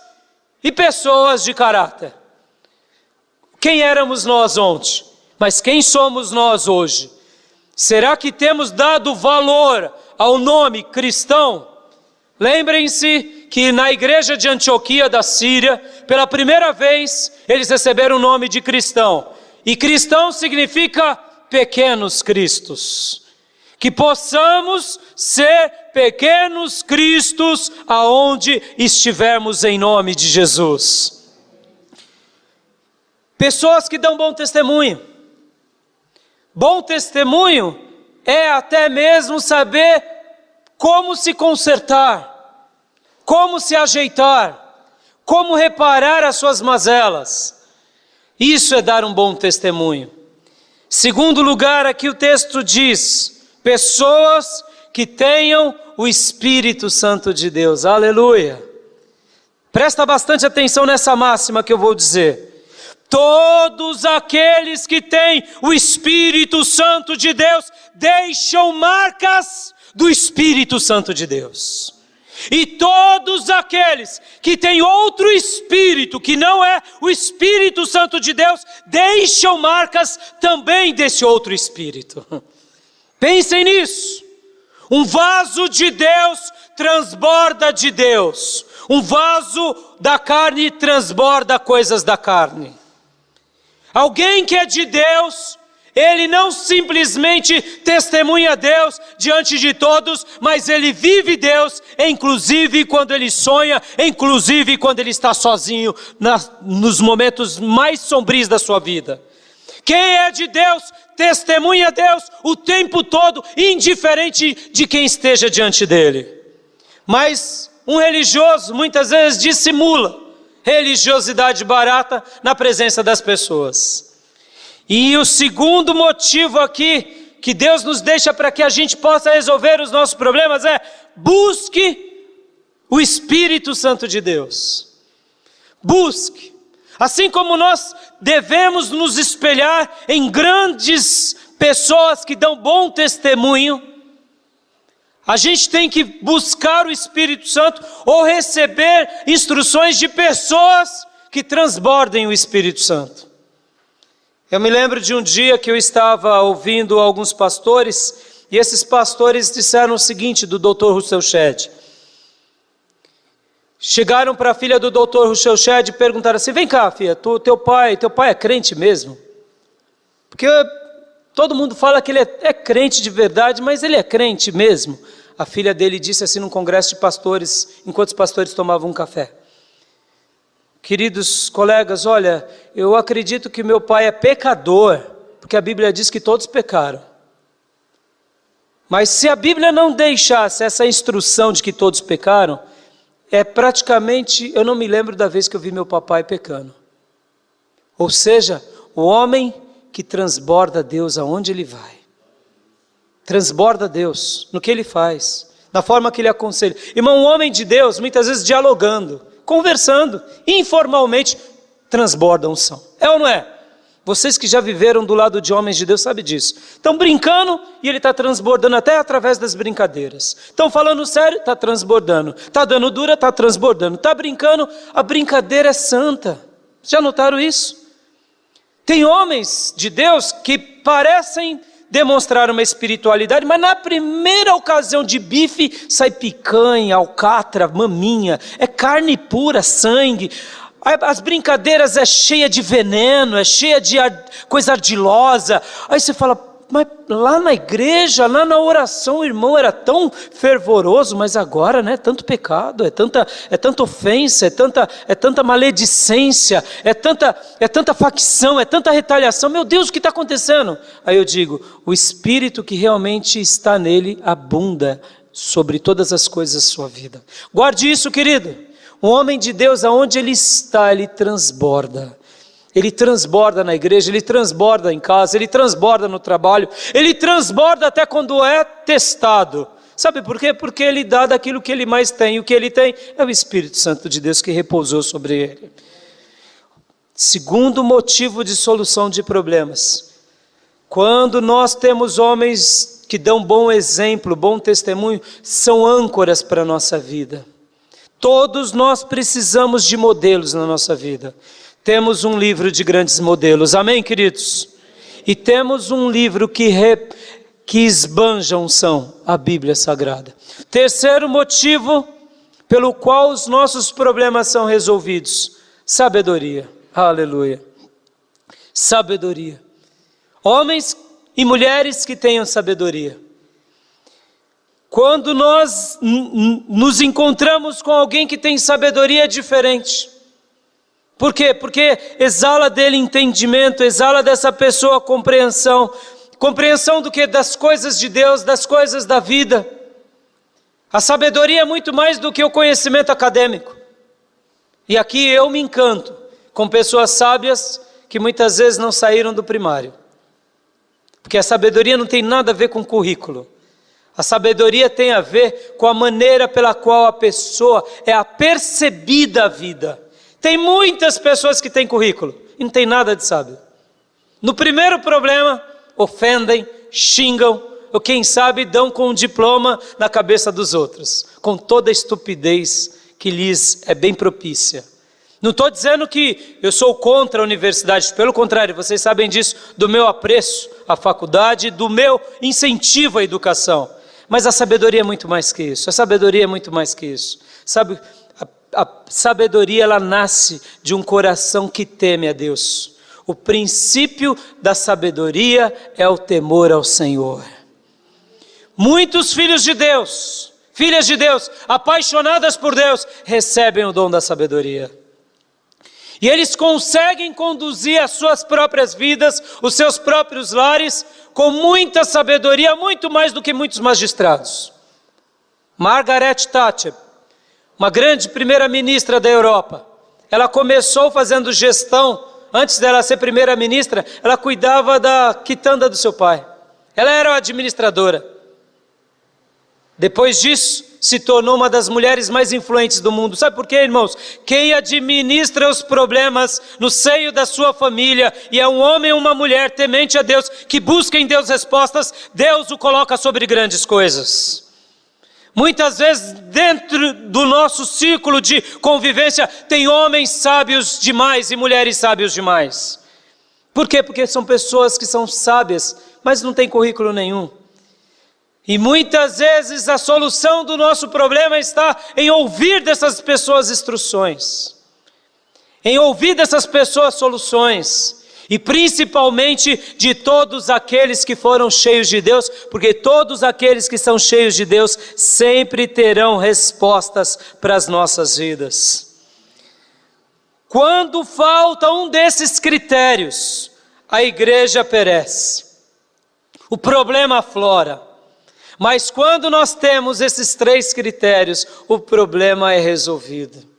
e pessoas de caráter. Quem éramos nós ontem? Mas quem somos nós hoje? Será que temos dado valor ao nome cristão? Lembrem-se que na igreja de Antioquia da Síria, pela primeira vez, eles receberam o nome de cristão. E cristão significa pequenos cristos. Que possamos ser pequenos cristos aonde estivermos em nome de Jesus. Pessoas que dão bom testemunho. Bom testemunho é até mesmo saber como se consertar, como se ajeitar, como reparar as suas mazelas. Isso é dar um bom testemunho. Segundo lugar, aqui o texto diz: pessoas que tenham o Espírito Santo de Deus. Aleluia. Presta bastante atenção nessa máxima que eu vou dizer. Todos aqueles que têm o Espírito Santo de Deus deixam marcas do Espírito Santo de Deus. E todos aqueles que têm outro espírito, que não é o Espírito Santo de Deus, deixam marcas também desse outro espírito. Pensem nisso. Um vaso de Deus transborda de Deus. Um vaso da carne transborda coisas da carne. Alguém que é de Deus, ele não simplesmente testemunha Deus diante de todos, mas ele vive Deus, inclusive quando ele sonha, inclusive quando ele está sozinho, nos momentos mais sombrios da sua vida. Quem é de Deus, testemunha Deus o tempo todo, indiferente de quem esteja diante dele. Mas um religioso muitas vezes dissimula religiosidade barata na presença das pessoas. E o segundo motivo aqui, que Deus nos deixa para que a gente possa resolver os nossos problemas, é: busque o Espírito Santo de Deus. Busque. Assim como nós devemos nos espelhar em grandes pessoas que dão bom testemunho, A gente tem que buscar o Espírito Santo ou receber instruções de pessoas que transbordem o Espírito Santo. Eu me lembro de um dia que eu estava ouvindo alguns pastores, e esses pastores disseram o seguinte do Dr. Russell Shedd. Chegaram para a filha do Dr. Russell Shedd e perguntaram assim: vem cá, filha, teu pai é crente mesmo? Porque todo mundo fala que ele é crente de verdade, mas ele é crente mesmo? A filha dele disse assim num congresso de pastores, enquanto os pastores tomavam um café: queridos colegas, olha, eu acredito que meu pai é pecador, porque a Bíblia diz que todos pecaram. Mas se a Bíblia não deixasse essa instrução de que todos pecaram, praticamente, eu não me lembro da vez que eu vi meu papai pecando. Ou seja, o homem que transborda Deus aonde ele vai. Transborda Deus no que ele faz, na forma que ele aconselha. Irmão, um homem de Deus, muitas vezes dialogando, conversando, informalmente, transborda a unção. É ou não é? Vocês que já viveram do lado de homens de Deus sabem disso. Estão brincando e ele está transbordando até através das brincadeiras. Estão falando sério, está transbordando. Está dando dura, está transbordando. Está brincando, a brincadeira é santa. Já notaram isso? Tem homens de Deus que parecem demonstrar uma espiritualidade, mas na primeira ocasião de bife sai picanha, alcatra, maminha, é carne pura, sangue. As brincadeiras é cheia de veneno, é cheia de coisa ardilosa. Aí você fala: mas lá na igreja, lá na oração, o irmão era tão fervoroso, mas agora, né, tanto pecado, é tanta ofensa, é tanta maledicência, é tanta facção, é tanta retaliação. Meu Deus, o que está acontecendo? Aí eu digo: o Espírito que realmente está nele abunda sobre todas as coisas da sua vida. Guarde isso, querido. Um homem de Deus, aonde ele está, ele transborda. Ele transborda na igreja, ele transborda em casa, ele transborda no trabalho, ele transborda até quando é testado. Sabe por quê? Porque ele dá daquilo que ele mais tem. O que ele tem é o Espírito Santo de Deus que repousou sobre ele. Segundo motivo de solução de problemas. Quando nós temos homens que dão bom exemplo, bom testemunho, são âncoras para a nossa vida. Todos nós precisamos de modelos na nossa vida. Temos um livro de grandes modelos, amém, queridos? E temos um livro que esbanja unção, a Bíblia Sagrada. Terceiro motivo pelo qual os nossos problemas são resolvidos: sabedoria. Aleluia. Sabedoria. Homens e mulheres que tenham sabedoria. Quando nós nos encontramos com alguém que tem sabedoria, é diferente. Por quê? Porque exala dele entendimento, exala dessa pessoa compreensão. Compreensão do que? Das coisas de Deus, das coisas da vida. A sabedoria é muito mais do que o conhecimento acadêmico. E aqui eu me encanto com pessoas sábias que muitas vezes não saíram do primário. Porque a sabedoria não tem nada a ver com currículo. A sabedoria tem a ver com a maneira pela qual a pessoa é apercebida a vida. Tem muitas pessoas que têm currículo e não tem nada de sábio. No primeiro problema, ofendem, xingam, ou quem sabe dão com um diploma na cabeça dos outros, com toda a estupidez que lhes é bem propícia. Não estou dizendo que eu sou contra a universidade, pelo contrário, vocês sabem disso, do meu apreço à faculdade, do meu incentivo à educação. Mas a sabedoria é muito mais que isso, a sabedoria é muito mais que isso. Sabe, a sabedoria, ela nasce de um coração que teme a Deus. O princípio da sabedoria é o temor ao Senhor. Muitos filhos de Deus, filhas de Deus, apaixonadas por Deus, recebem o dom da sabedoria. E eles conseguem conduzir as suas próprias vidas, os seus próprios lares, com muita sabedoria, muito mais do que muitos magistrados. Margaret Thatcher, uma grande primeira-ministra da Europa, ela começou fazendo gestão. Antes dela ser primeira-ministra, ela cuidava da quitanda do seu pai. Ela era uma administradora. Depois disso, se tornou uma das mulheres mais influentes do mundo. Sabe por quê, irmãos? Quem administra os problemas no seio da sua família, e é um homem ou uma mulher temente a Deus, que busca em Deus respostas, Deus o coloca sobre grandes coisas. Muitas vezes dentro do nosso círculo de convivência tem homens sábios demais e mulheres sábios demais. Por quê? Porque são pessoas que são sábias, mas não têm currículo nenhum. E muitas vezes a solução do nosso problema está em ouvir dessas pessoas instruções, em ouvir dessas pessoas soluções, e principalmente de todos aqueles que foram cheios de Deus, porque todos aqueles que são cheios de Deus sempre terão respostas para as nossas vidas. Quando falta um desses critérios, a igreja perece, o problema aflora. Mas quando nós temos esses 3 critérios, o problema é resolvido.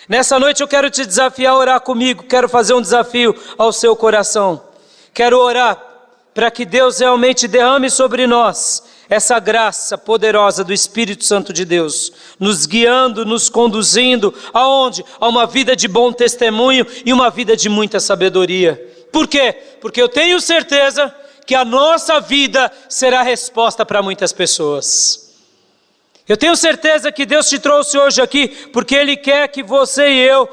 Nessa noite eu quero te desafiar a orar comigo, quero fazer um desafio ao seu coração. Quero orar para que Deus realmente derrame sobre nós essa graça poderosa do Espírito Santo de Deus, nos guiando, nos conduzindo, aonde? A uma vida de bom testemunho e uma vida de muita sabedoria. Por quê? Porque eu tenho certeza que a nossa vida será resposta para muitas pessoas. Eu tenho certeza que Deus te trouxe hoje aqui, porque Ele quer que você e eu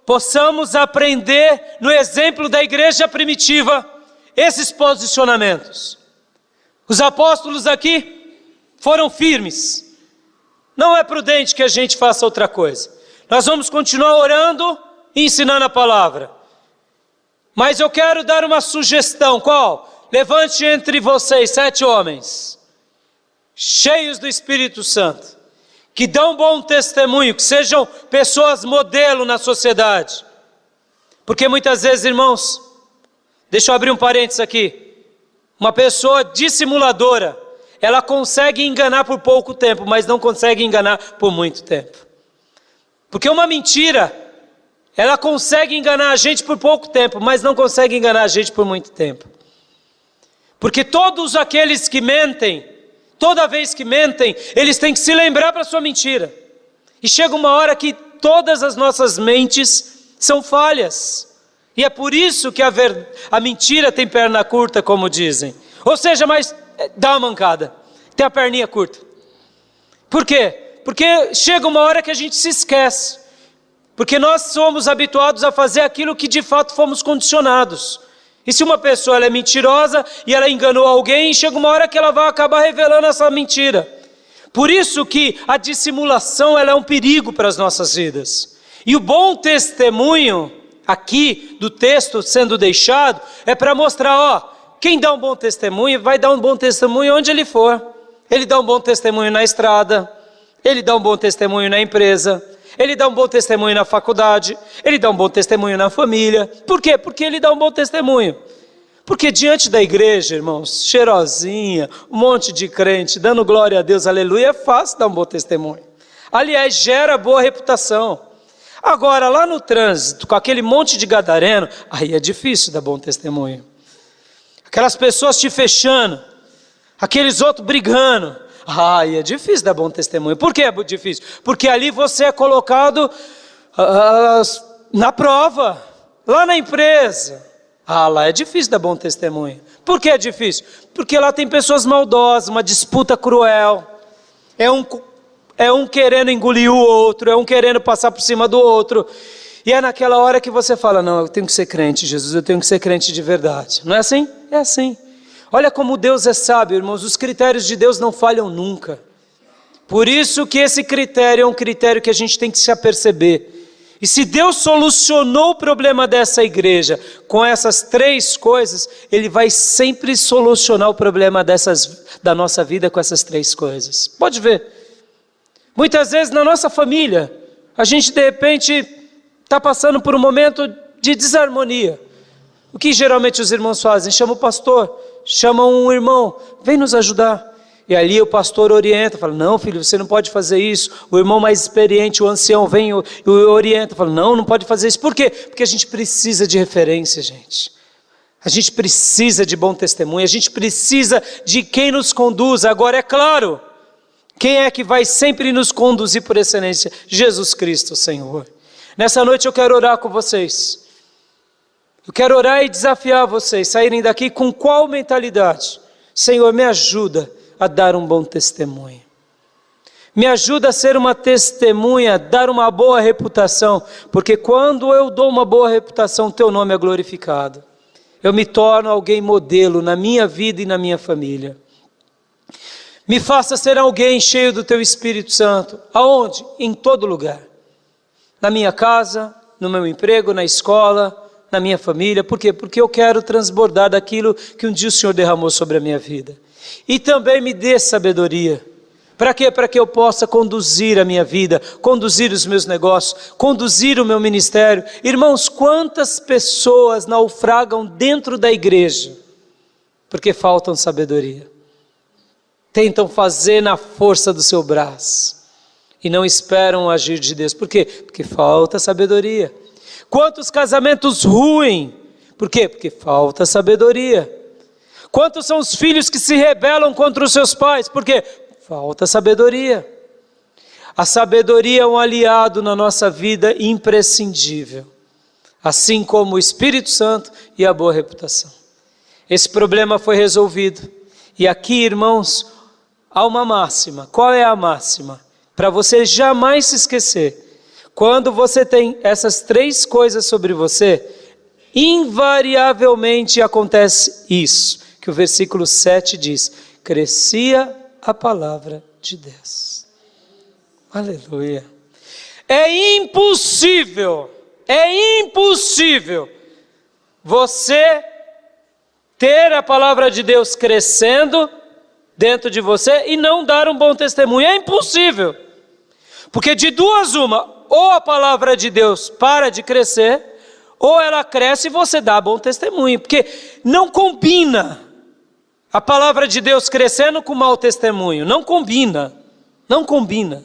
possamos aprender no exemplo da igreja primitiva, esses posicionamentos. Os apóstolos aqui foram firmes. Não é prudente que a gente faça outra coisa. Nós vamos continuar orando e ensinando a palavra. Mas eu quero dar uma sugestão, qual? Levante entre vocês 7 homens, cheios do Espírito Santo, que dão bom testemunho, que sejam pessoas modelo na sociedade. Porque muitas vezes, irmãos, deixa eu abrir um parênteses aqui, uma pessoa dissimuladora, ela consegue enganar por pouco tempo, mas não consegue enganar por muito tempo. Porque uma mentira, ela consegue enganar a gente por pouco tempo, mas não consegue enganar a gente por muito tempo. Porque todos aqueles que mentem, toda vez que mentem, eles têm que se lembrar para a sua mentira. E chega uma hora que todas as nossas mentes são falhas. E é por isso que a mentira tem perna curta, como dizem. Ou seja, mas dá uma mancada, tem a perninha curta. Por quê? Porque chega uma hora que a gente se esquece. Porque nós somos habituados a fazer aquilo que de fato fomos condicionados. E se uma pessoa ela é mentirosa e ela enganou alguém, chega uma hora que ela vai acabar revelando essa mentira. Por isso que a dissimulação ela é um perigo para as nossas vidas. E o bom testemunho aqui do texto sendo deixado é para mostrar, quem dá um bom testemunho vai dar um bom testemunho onde ele for. Ele dá um bom testemunho na estrada, ele dá um bom testemunho na empresa, ele dá um bom testemunho na faculdade, ele dá um bom testemunho na família. Por quê? Porque ele dá um bom testemunho. Porque diante da igreja, irmãos, cheirosinha, um monte de crente, dando glória a Deus, aleluia, é fácil dar um bom testemunho. Aliás, gera boa reputação. Agora, lá no trânsito, com aquele monte de gadareno, aí é difícil dar bom testemunho. Aquelas pessoas te fechando, aqueles outros brigando, é difícil dar bom testemunho. Por que é difícil? Porque ali você é colocado na prova, lá na empresa. Lá é difícil dar bom testemunho. Por que é difícil? Porque lá tem pessoas maldosas, uma disputa cruel. É um querendo engolir o outro, é um querendo passar por cima do outro. E é naquela hora que você fala, não, eu tenho que ser crente, Jesus, eu tenho que ser crente de verdade. Não é assim? É assim. Olha como Deus é sábio, irmãos, os critérios de Deus não falham nunca. Por isso que esse critério é um critério que a gente tem que se aperceber. E se Deus solucionou o problema dessa igreja com essas 3 coisas, Ele vai sempre solucionar o problema da nossa vida com essas 3 coisas. Pode ver. Muitas vezes na nossa família, a gente de repente está passando por um momento de desarmonia. O que geralmente os irmãos fazem? Chamam o pastor, chamam um irmão, vem nos ajudar. E ali o pastor orienta, fala, não filho, você não pode fazer isso. O irmão mais experiente, o ancião, vem e orienta, fala, não pode fazer isso. Por quê? Porque a gente precisa de referência, gente. A gente precisa de bom testemunho, a gente precisa de quem nos conduz. Agora é claro, quem é que vai sempre nos conduzir por excelência? Jesus Cristo, Senhor. Nessa noite eu quero orar com vocês. Eu quero orar e desafiar vocês, saírem daqui com qual mentalidade? Senhor, me ajuda a dar um bom testemunho. Me ajuda a ser uma testemunha, dar uma boa reputação, porque quando eu dou uma boa reputação, teu nome é glorificado. Eu me torno alguém modelo na minha vida e na minha família. Me faça ser alguém cheio do teu Espírito Santo. Aonde? Em todo lugar. Na minha casa, no meu emprego, na escola, na minha família. Por quê? Porque eu quero transbordar daquilo que um dia o Senhor derramou sobre a minha vida. E também me dê sabedoria. Para quê? Para que eu possa conduzir a minha vida, conduzir os meus negócios, conduzir o meu ministério. Irmãos, quantas pessoas naufragam dentro da igreja porque faltam sabedoria. Tentam fazer na força do seu braço e não esperam o agir de Deus. Por quê? Porque falta sabedoria. Quantos casamentos ruem? Por quê? Porque falta sabedoria. Quantos são os filhos que se rebelam contra os seus pais? Por quê? Falta sabedoria. A sabedoria é um aliado na nossa vida imprescindível, assim como o Espírito Santo e a boa reputação. Esse problema foi resolvido. E aqui, irmãos, há uma máxima. Qual é a máxima? Para você jamais se esquecer. Quando você tem essas 3 coisas sobre você, invariavelmente acontece isso, que o versículo 7 diz: crescia a palavra de Deus. Aleluia. É impossível você ter a palavra de Deus crescendo dentro de você e não dar um bom testemunho. É impossível. Porque de duas uma, ou a palavra de Deus para de crescer, ou ela cresce e você dá bom testemunho. Porque não combina a palavra de Deus crescendo com mau testemunho. Não combina. Não combina.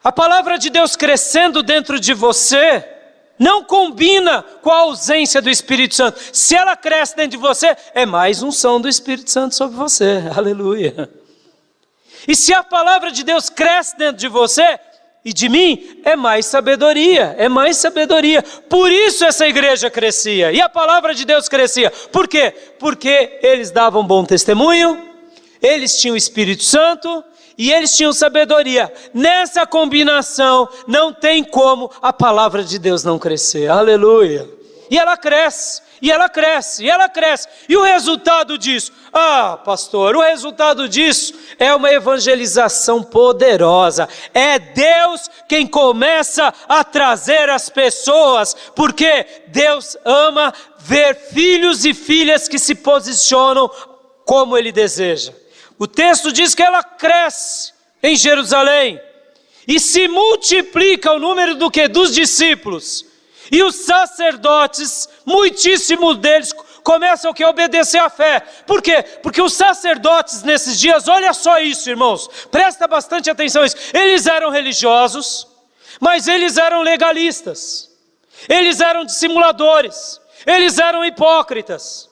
A palavra de Deus crescendo dentro de você não combina com a ausência do Espírito Santo. Se ela cresce dentro de você, é mais unção do Espírito Santo sobre você. Aleluia. E se a palavra de Deus cresce dentro de você e de mim, é mais sabedoria, é mais sabedoria. Por isso essa igreja crescia e a palavra de Deus crescia. Por quê? Porque eles davam bom testemunho, eles tinham o Espírito Santo e eles tinham sabedoria. Nessa combinação não tem como a palavra de Deus não crescer. Aleluia. E ela cresce, e ela cresce, e ela cresce. E o resultado disso? Pastor, o resultado disso é uma evangelização poderosa. É Deus quem começa a trazer as pessoas, porque Deus ama ver filhos e filhas que se posicionam como Ele deseja. O texto diz que ela cresce em Jerusalém e se multiplica o número do que? Dos discípulos. E os sacerdotes, muitíssimos deles, começam a obedecer à fé. Por quê? Porque os sacerdotes nesses dias, olha só isso, irmãos, presta bastante atenção nisso. Eles eram religiosos, mas eles eram legalistas. Eles eram dissimuladores. Eles eram hipócritas.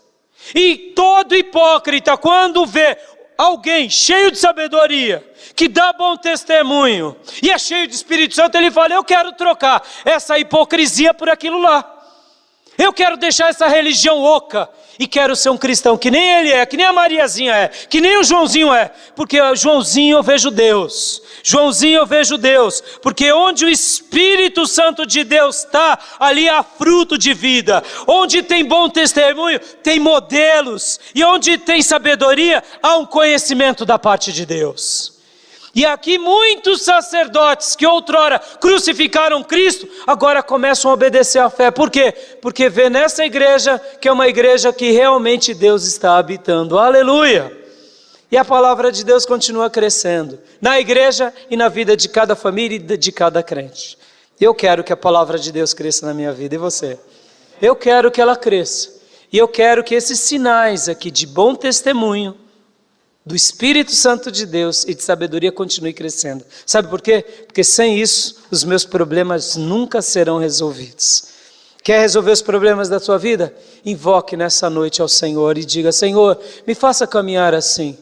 E todo hipócrita, quando vê alguém cheio de sabedoria, que dá bom testemunho, e é cheio de Espírito Santo, ele fala: eu quero trocar essa hipocrisia por aquilo lá. Eu quero deixar essa religião oca e quero ser um cristão que nem ele é, que nem a Mariazinha é, que nem o Joãozinho é. Porque o Joãozinho eu vejo Deus. Joãozinho eu vejo Deus. Porque onde o Espírito Santo de Deus está, ali há fruto de vida. Onde tem bom testemunho, tem modelos. E onde tem sabedoria, há um conhecimento da parte de Deus. E aqui muitos sacerdotes que outrora crucificaram Cristo, agora começam a obedecer à fé. Por quê? Porque vê nessa igreja que é uma igreja que realmente Deus está habitando. Aleluia! E a palavra de Deus continua crescendo, na igreja e na vida de cada família e de cada crente. Eu quero que a palavra de Deus cresça na minha vida, e você? Eu quero que ela cresça. E eu quero que esses sinais aqui de bom testemunho, do Espírito Santo de Deus e de sabedoria continue crescendo. Sabe por quê? Porque sem isso, os meus problemas nunca serão resolvidos. Quer resolver os problemas da sua vida? Invoque nessa noite ao Senhor e diga: Senhor, me faça caminhar assim.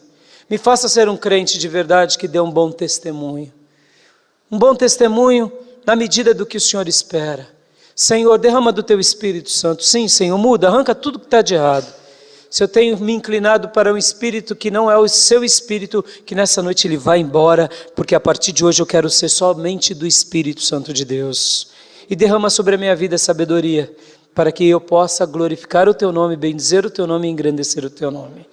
Me faça ser um crente de verdade que dê um bom testemunho. Um bom testemunho na medida do que o Senhor espera. Senhor, derrama do Teu Espírito Santo. Sim, Senhor, muda, arranca tudo que está de errado. Se eu tenho me inclinado para um espírito que não é o seu espírito, que nessa noite ele vá embora, porque a partir de hoje eu quero ser somente do Espírito Santo de Deus. E derrama sobre a minha vida sabedoria, para que eu possa glorificar o teu nome, bendizer o teu nome e engrandecer o teu nome.